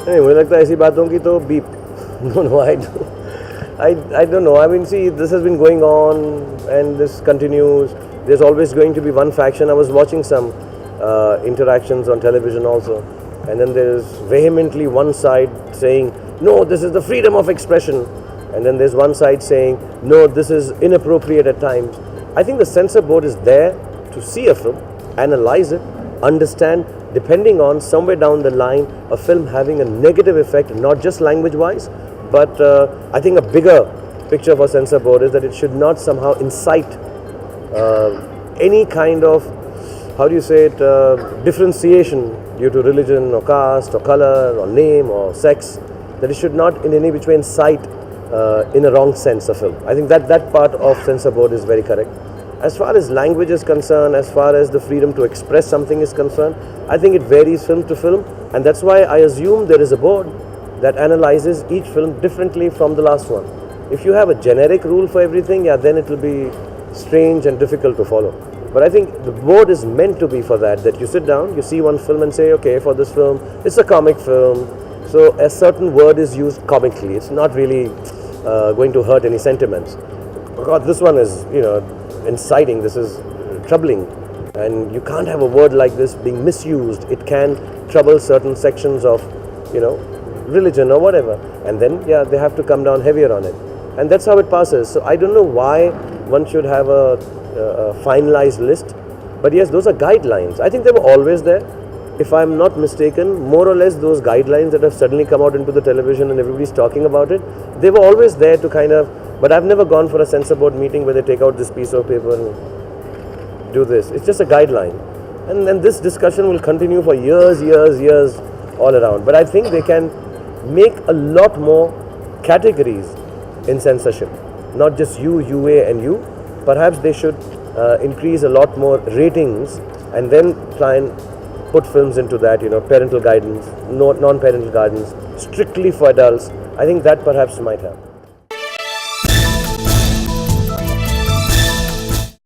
नहीं मुझे लगता है ऐसी बातों की तो beep. No, no, I don't know. I mean, see, this has been going on and this continues. There's always going to be one faction. I was watching some interactions on television also, and then there's vehemently one side saying, no, this is the freedom of expression, and then there's one side saying, no, this is inappropriate at times. I think the censor board is there to see a film, analyze it, understand, depending on somewhere down the line, a film having a negative effect, not just language-wise, but I think a bigger picture for censor board is that it should not somehow incite any kind of, how do you say it, differentiation due to religion or caste or color or name or sex, that it should not in any which way incite in a wrong sense a film. I think that part of censor board is very correct. As far as language is concerned, as far as the freedom to express something is concerned, I think it varies film to film, and that's why I assume there is a board that analyzes each film differently from the last one. If you have a generic rule for everything, yeah, then it will be strange and difficult to follow. But I think the board is meant to be for that you sit down, you see one film and say, okay, for this film, it's a comic film, so a certain word is used comically. It's not really going to hurt any sentiments. God, this one is, inciting, this is troubling, and you can't have a word like this being misused. It can trouble certain sections of, religion or whatever, and then, yeah, they have to come down heavier on it. And that's how it passes. So I don't know why one should have a finalized list, but yes, those are guidelines. I think they were always there. If I'm not mistaken, more or less those guidelines that have suddenly come out into the television and everybody's talking about it, they were always there to kind of, but I've never gone for a censor board meeting where they take out this piece of paper and do this. It's just a guideline. And then this discussion will continue for years all around. But I think they can make a lot more categories in censorship. Not just you, UA and you. Perhaps they should increase a lot more ratings and then try and put films into that, parental guidance, non-parental guidance, strictly for adults. I think that perhaps might help.